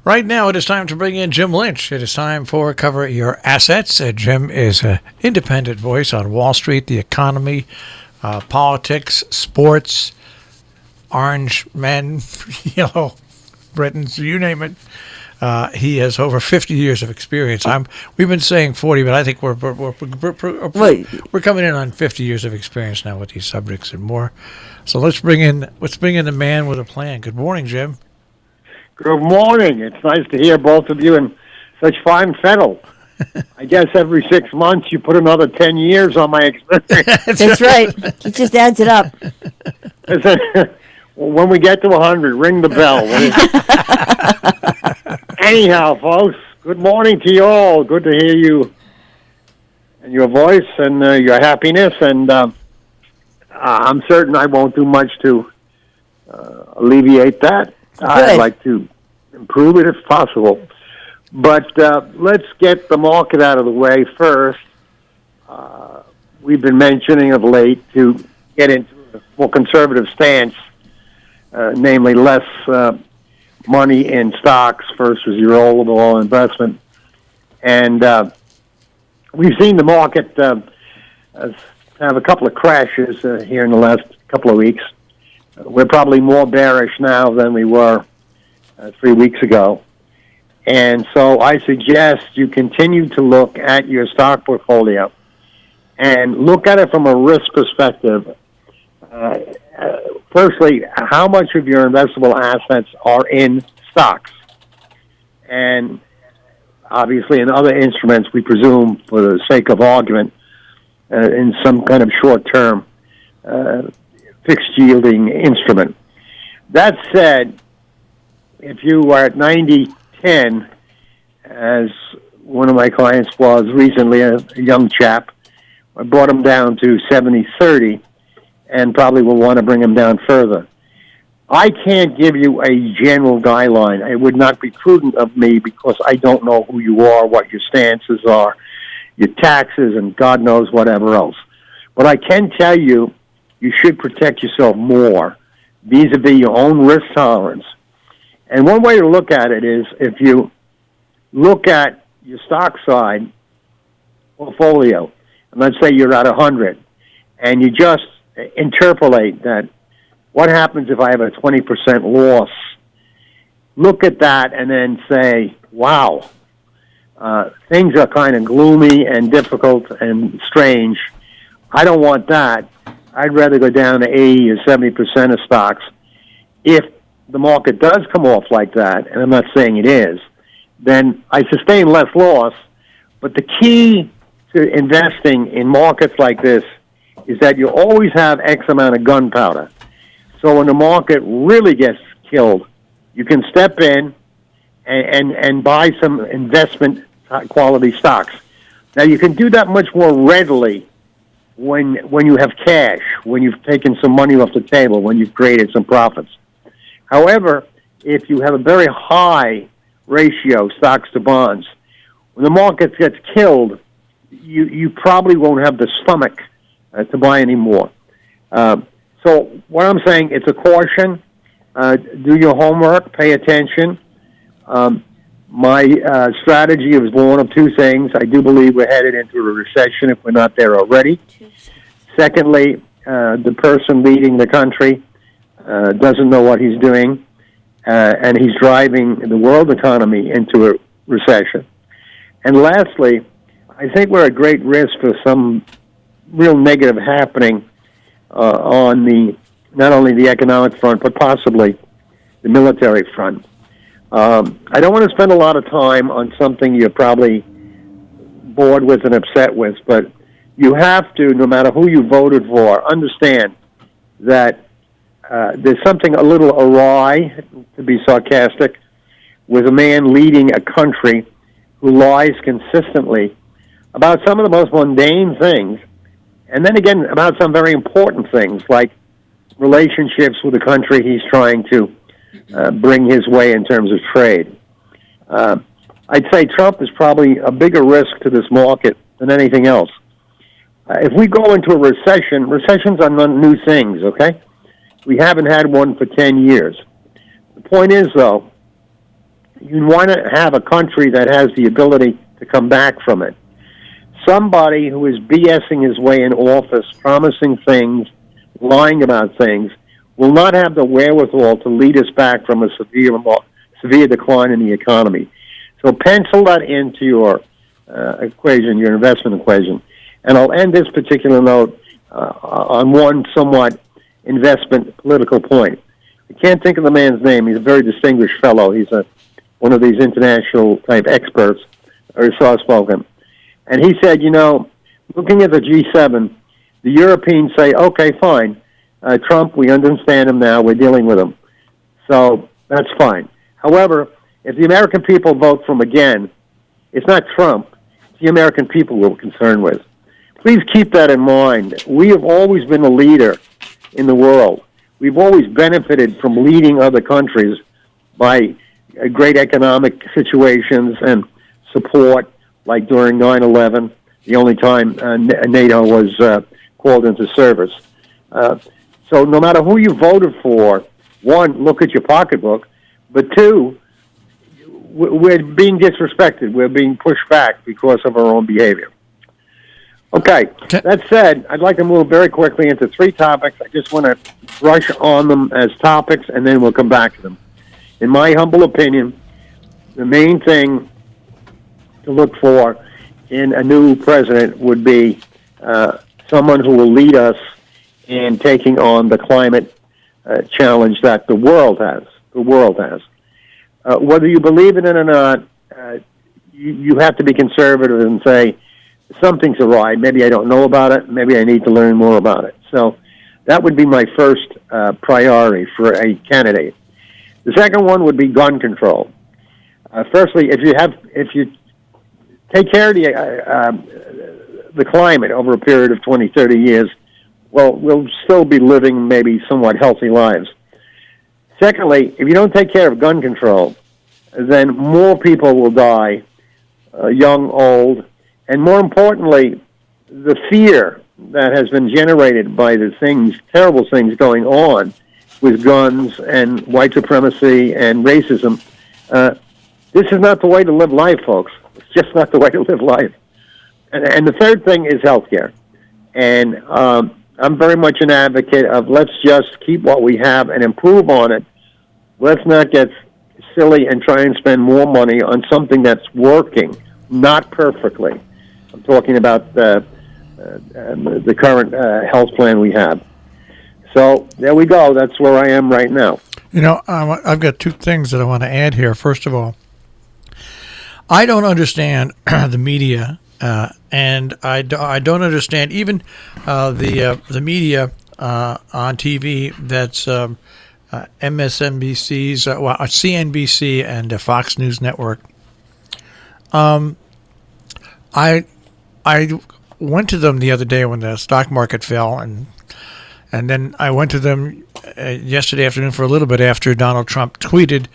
Right now, it is time to bring in Jim Lynch. It is time for Cover Your Assets. Jim is an independent voice on Wall Street, the economy, politics, sports, orange men, yellow Britons, you name it. He has over 50 years of experience. We've been saying 40, but I think we're coming in on 50 years of experience now with these subjects and more. So let's bring in the man with a plan. Good morning, Jim. Good morning. It's nice to hear both of you in such fine fettle. I guess every 6 months you put another 10 years on my experience. That's right. He just adds it up. When we get to 100, ring the bell. Anyhow, folks, good morning to you all. Good to hear you and your voice and your happiness. And I'm certain I won't do much to alleviate that. I'd like to improve it if possible. But let's get the market out of the way first. We've been mentioning of late to get into a more conservative stance, namely less money in stocks versus your overall investment. And we've seen the market have a couple of crashes here in the last couple of weeks. We're probably more bearish now than we were 3 weeks ago. And so I suggest you continue to look at your stock portfolio and look at it from a risk perspective. Firstly, how much of your investable assets are in stocks? And obviously in other instruments, we presume, for the sake of argument, in some kind of short-term fixed yielding instrument. That said, if you are at 90-10, as one of my clients was recently, a young chap, I brought him down to 70-30 and probably will want to bring him down further. I can't give you a general guideline. It would not be prudent of me because I don't know who you are, what your stances are, your taxes, and God knows whatever else. But I can tell you, you should protect yourself more vis-a-vis your own risk tolerance. And one way to look at it is if you look at your stock side portfolio, and let's say you're at 100, and you just interpolate that, what happens if I have a 20% loss? Look at that and then say, wow, things are kind of gloomy and difficult and strange. I don't want that. I'd rather go down to 80 or 70% of stocks. If the market does come off like that, and I'm not saying it is, then I sustain less loss. But the key to investing in markets like this is that you always have X amount of gunpowder. So when the market really gets killed, you can step in and buy some investment quality stocks. Now, you can do that much more readily when you have cash, when you've taken some money off the table, when you've created some profits. However, if you have a very high ratio, stocks to bonds, when the market gets killed, you probably won't have the stomach to buy any more. So what I'm saying, it's a caution. Do your homework, pay attention. My strategy is one of two things. I do believe we're headed into a recession if we're not there already. Secondly, the person leading the country doesn't know what he's doing, and he's driving the world economy into a recession. And lastly, I think we're at great risk for some real negative happening on the not only the economic front, but possibly the military front. I don't want to spend a lot of time on something you're probably bored with and upset with, but you have to, no matter who you voted for, understand that there's something a little awry, to be sarcastic, with a man leading a country who lies consistently about some of the most mundane things, and then again about some very important things like relationships with the country he's trying to bring his way in terms of trade. I'd say Trump is probably a bigger risk to this market than anything else. If we go into a recession, recessions are not new things, okay? We haven't had one for 10 years. The point is, though, you want to have a country that has the ability to come back from it. Somebody who is BSing his way in office, promising things, lying about things, will not have the wherewithal to lead us back from a severe decline in the economy. So pencil that into your equation, your investment equation. And I'll end this particular note on one somewhat investment political point. I can't think of the man's name. He's a very distinguished fellow. He's one of these international type experts, or soft-spoken. And he said, looking at the G7, the Europeans say, okay, fine, Trump, we understand him now, we're dealing with him. So that's fine. However, if the American people vote for him again, it's not Trump, it's the American people we're concerned with. Please keep that in mind. We have always been a leader in the world. We've always benefited from leading other countries by great economic situations and support, like during 9/11, the only time NATO was called into service. So no matter who you voted for, one, look at your pocketbook, but two, we're being disrespected. We're being pushed back because of our own behavior. Okay, that said, I'd like to move very quickly into three topics. I just want to rush on them as topics, and then we'll come back to them. In my humble opinion, the main thing to look for in a new president would be someone who will lead us in taking on the climate challenge that the world has. Whether you believe in it or not, you have to be conservative and say, something's awry. Maybe I don't know about it. Maybe I need to learn more about it. So that would be my first priority for a candidate. The second one would be gun control. Firstly, if you take care of the climate over a period of 20, 30 years, well, we'll still be living maybe somewhat healthy lives. Secondly, if you don't take care of gun control, then more people will die, young, old, and more importantly, the fear that has been generated by the terrible things going on with guns and white supremacy and racism. This is not the way to live life, folks. It's just not the way to live life. And the third thing is healthcare. And I'm very much an advocate of let's just keep what we have and improve on it. Let's not get silly and try and spend more money on something that's working, not perfectly. I'm talking about the current health plan we have. So there we go. That's where I am right now. I've got two things that I want to add here. First of all, I don't understand the media, and I don't understand even the media on TV that's MSNBC's, CNBC and Fox News Network. I went to them the other day when the stock market fell, and then I went to them yesterday afternoon for a little bit after Donald Trump tweeted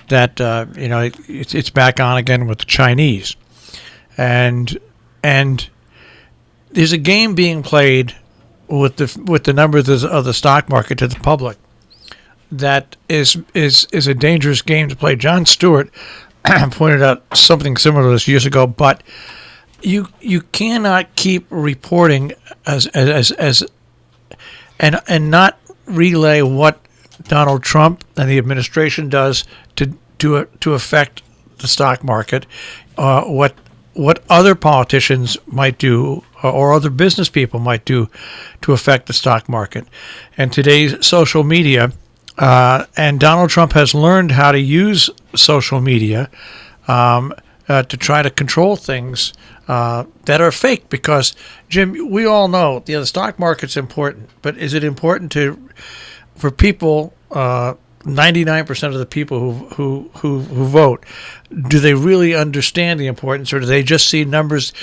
that it's back on again with the Chinese, and there's a game being played with the numbers of the stock market to the public that is a dangerous game to play. Jon Stewart pointed out something similar to this years ago, but you cannot keep reporting as and not relay what Donald Trump and the administration does to affect the stock market, what other politicians might do or other business people might do to affect the stock market. And today's social media, and Donald Trump has learned how to use social media to try to control things that are fake. Because, Jim, we all know the stock market's important, but is it important for people? 99% of the people who vote, do they really understand the importance, or do they just see numbers?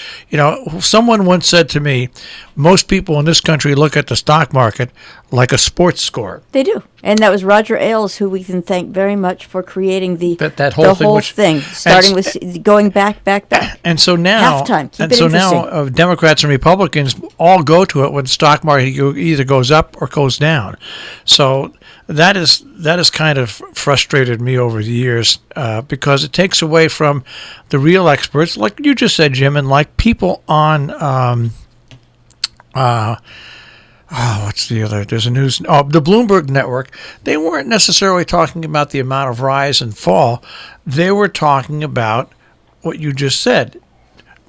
Someone once said to me, most people in this country look at the stock market like a sports score. They do. And that was Roger Ailes, who we can thank very much for creating that whole thing, starting with going back. And so now, halftime. Keep it interesting. Democrats and Republicans all go to it when the stock market either goes up or goes down. So that has kind of frustrated me over the years because it takes away from the real experts, like you just said, Jim, and like people on. What's the other? There's a news. The Bloomberg Network. They weren't necessarily talking about the amount of rise and fall. They were talking about what you just said.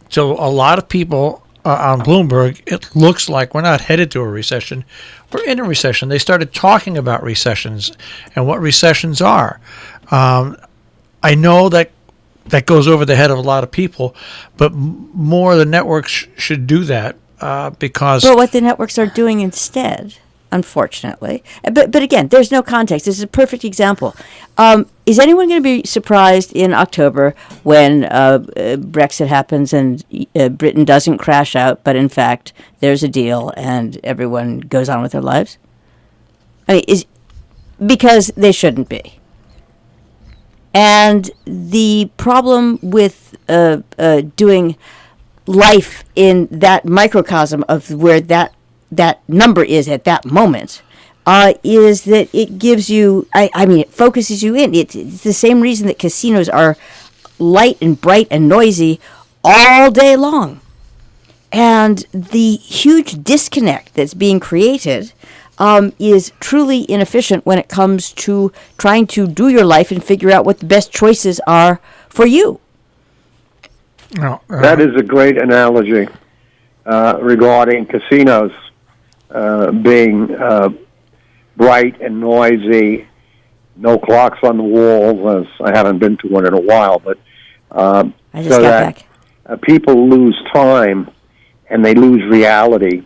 So a lot of people on Bloomberg, it looks like we're not headed to a recession. We're in a recession. They started talking about recessions and what recessions are. I know that goes over the head of a lot of people, but more of the networks should do that. Because what the networks are doing instead, unfortunately, but again, there's no context. This is a perfect example. Is anyone going to be surprised in October when Brexit happens and Britain doesn't crash out, but in fact there's a deal and everyone goes on with their lives? I mean, because they shouldn't be. And the problem with doing life in that microcosm of where that number is at that moment is that it gives you, it focuses you in. It's the same reason that casinos are light and bright and noisy all day long. And the huge disconnect that's being created is truly inefficient when it comes to trying to do your life and figure out what the best choices are for you. No, that is a great analogy regarding casinos being bright and noisy, no clocks on the walls. As I haven't been to one in a while, but I just so got that back. People lose time and they lose reality,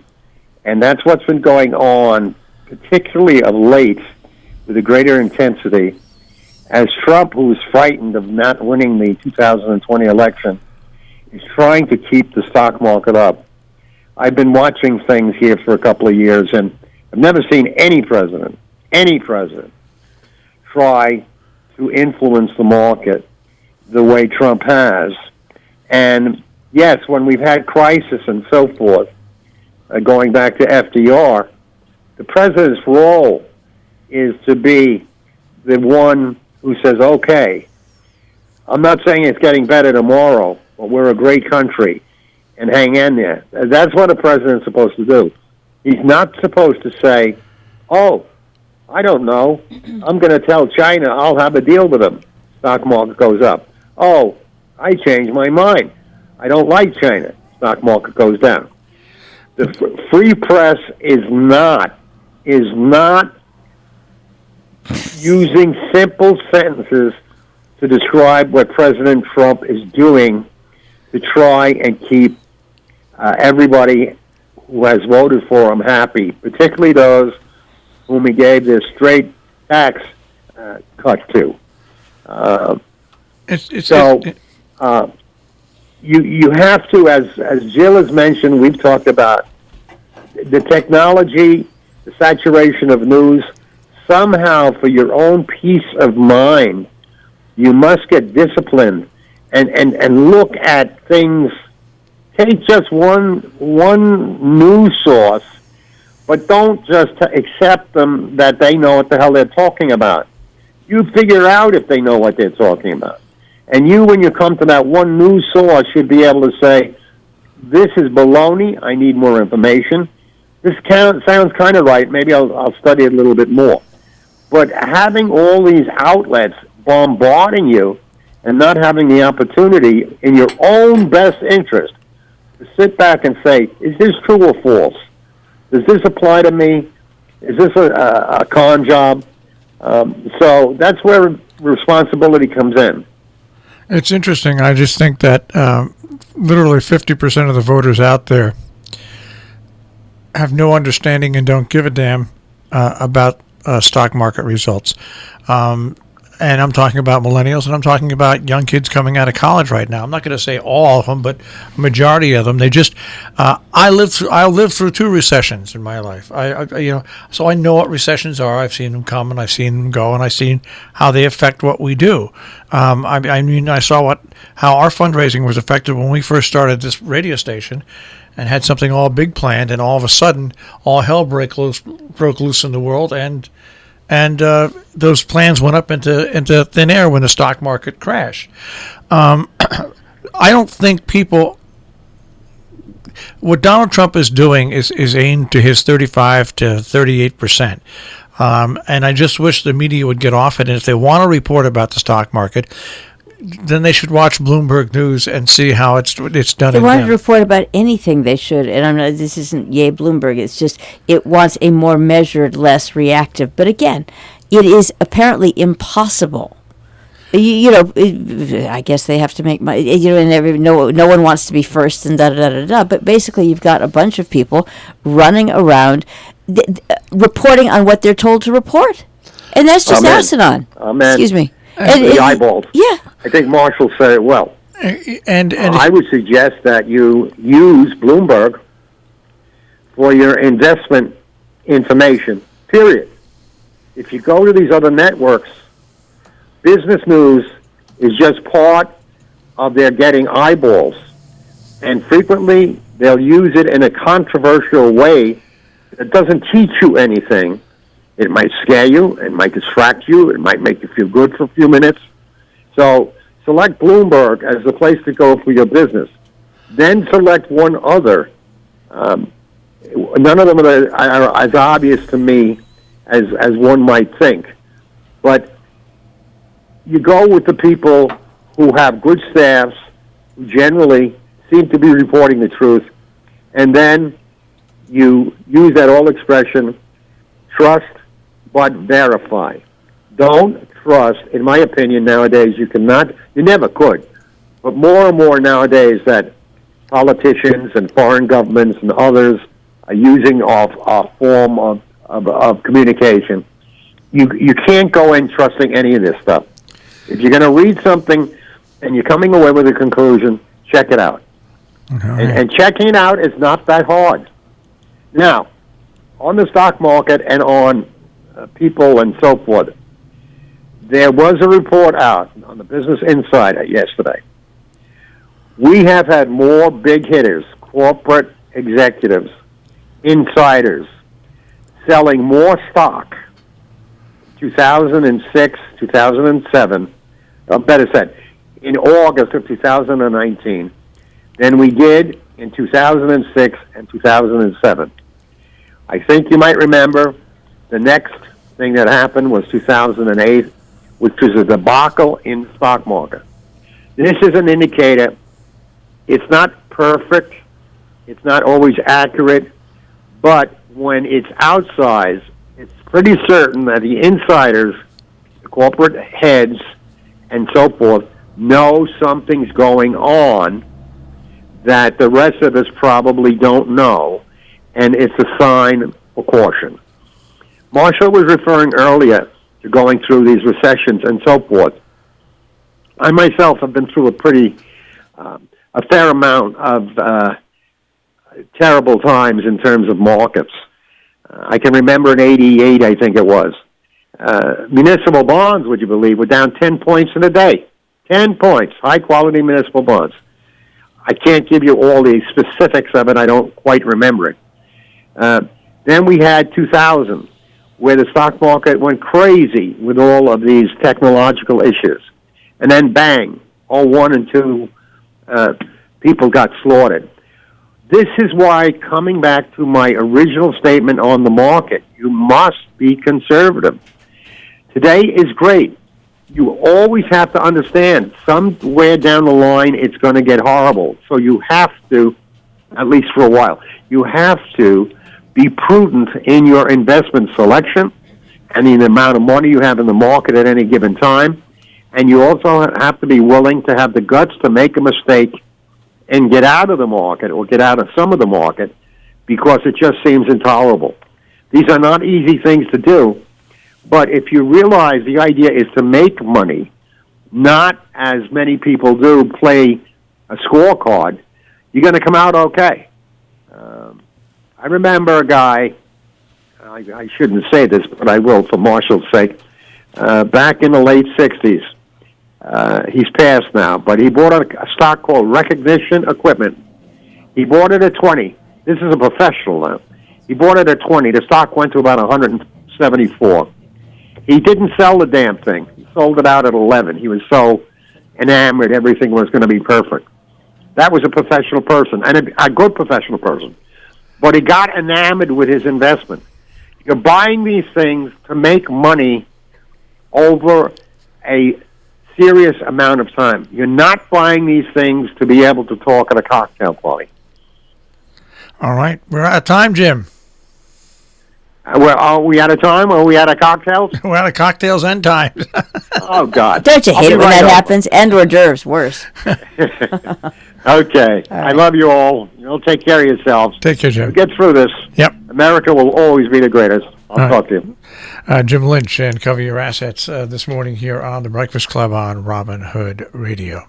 and that's what's been going on, particularly of late, with a greater intensity. As Trump, who was frightened of not winning the 2020 election, is trying to keep the stock market up. I've been watching things here for a couple of years, and I've never seen any president try to influence the market the way Trump has. And yes, when we've had crisis and so forth, going back to FDR, the president's role is to be the one who says, okay, I'm not saying it's getting better tomorrow, but we're a great country, and hang in there. That's what a president's supposed to do. He's not supposed to say, oh, I don't know, I'm going to tell China I'll have a deal with them. Stock market goes up. Oh, I changed my mind. I don't like China. Stock market goes down. The free press is not using simple sentences to describe what President Trump is doing to try and keep everybody who has voted for him happy, particularly those whom he gave this straight tax cut to. You have to, as Jill has mentioned, we've talked about the technology, the saturation of news. Somehow, for your own peace of mind, you must get disciplined and look at things. Take just one news source, but don't just accept them that they know what the hell they're talking about. You figure out if they know what they're talking about. And you, when you come to that one news source, should be able to say, this is baloney, I need more information. This sounds kind of right, maybe I'll study it a little bit more. But having all these outlets bombarding you and not having the opportunity in your own best interest to sit back and say, is this true or false? Does this apply to me? Is this a con job? So that's where responsibility comes in. It's interesting. I just think that literally 50% of the voters out there have no understanding and don't give a damn about stock market results. and I'm talking about millennials, and I'm talking about young kids coming out of college right now. I'm not going to say all of them, but a majority of them. They just, I lived through 2 recessions in my life. So I know what recessions are. I've seen them come, and I've seen them go, and I've seen how they affect what we do. I saw how our fundraising was affected when we first started this radio station, and had something all big planned, and all of a sudden, all hell broke loose in the world, and those plans went up into thin air when the stock market crashed. I don't think what Donald Trump is doing is aimed to his 35 to 38%. And I just wish the media would get off it. And if they want to report about the stock market, then they should watch Bloomberg News and see how it's done. If they want to report about anything, they should. And this isn't yay Bloomberg. It's just it wants a more measured, less reactive. But again, it is apparently impossible. I guess they have to make money. And no one wants to be first and da da da da. But basically, you've got a bunch of people running around, reporting on what they're told to report, and that's just asinine. Excuse me. The eyeballs. Yeah. I think Marshall said it well. And I would suggest that you use Bloomberg for your investment information, period. If you go to these other networks, business news is just part of their getting eyeballs. And frequently, they'll use it in a controversial way that doesn't teach you anything. It might scare you, it might distract you, it might make you feel good for a few minutes. So select Bloomberg as the place to go for your business. Then select one other. None of them are as obvious to me as one might think. But you go with the people who have good staffs, who generally seem to be reporting the truth, and then you use that old expression, trust but verify. Don't trust, in my opinion, nowadays, you never could, but more and more nowadays that politicians and foreign governments and others are using a form of communication. You can't go in trusting any of this stuff. If you're going to read something and you're coming away with a conclusion, check it out. Okay. And checking it out is not that hard. Now, on the stock market and on people and so forth, there was a report out on the Business Insider yesterday. We have had more big hitters, corporate executives, insiders, selling more stock 2006, 2007, better said, in August of 2019, than we did in 2006 and 2007. I think you might remember the next thing that happened was 2008, which was a debacle in the stock market. This is an indicator. It's not perfect. It's not always accurate. But when it's outsized, it's pretty certain that the insiders, the corporate heads, and so forth, know something's going on that the rest of us probably don't know, and it's a sign for caution. Marshall was referring earlier to going through these recessions and so forth. I myself have been through a fair amount of terrible times in terms of markets. I can remember in '88, I think it was, municipal bonds, would you believe, were down 10 points in a day. 10 points, high-quality municipal bonds. I can't give you all the specifics of it. I don't quite remember it. Then we had 2000, where the stock market went crazy with all of these technological issues. And then bang, all 1 and 2 people got slaughtered. This is why, coming back to my original statement on the market, you must be conservative. Today is great. You always have to understand, somewhere down the line, it's going to get horrible. So you have to, at least for a while, you have to be prudent in your investment selection and in the amount of money you have in the market at any given time. And you also have to be willing to have the guts to make a mistake and get out of the market or get out of some of the market because it just seems intolerable. These are not easy things to do But if you realize the idea is to make money, not as many people do play a scorecard, you're going to come out okay. I remember a guy, I shouldn't say this, but I will for Marshall's sake, back in the late 60s. He's passed now, but he bought a stock called Recognition Equipment. He bought it at 20. This is a professional now. He bought it at 20. The stock went to about 174. He didn't sell the damn thing. He sold it out at 11. He was so enamored everything was going to be perfect. That was a professional person, and a good professional person. But he got enamored with his investment. You're buying these things to make money over a serious amount of time. You're not buying these things to be able to talk at a cocktail party. All right. We're out of time, Jim. Well, are we out of time? Are we out of cocktails? We're out of cocktails and time. Oh, God. Don't you hate it when that happens? And hors d'oeuvres, worse. Okay. I love you all. You'll take care of yourselves. Take care, Jim. We'll get through this. Yep. America will always be the greatest. I'll talk to you. Jim Lynch, and Cover Your Assets this morning here on The Breakfast Club on Robin Hood Radio.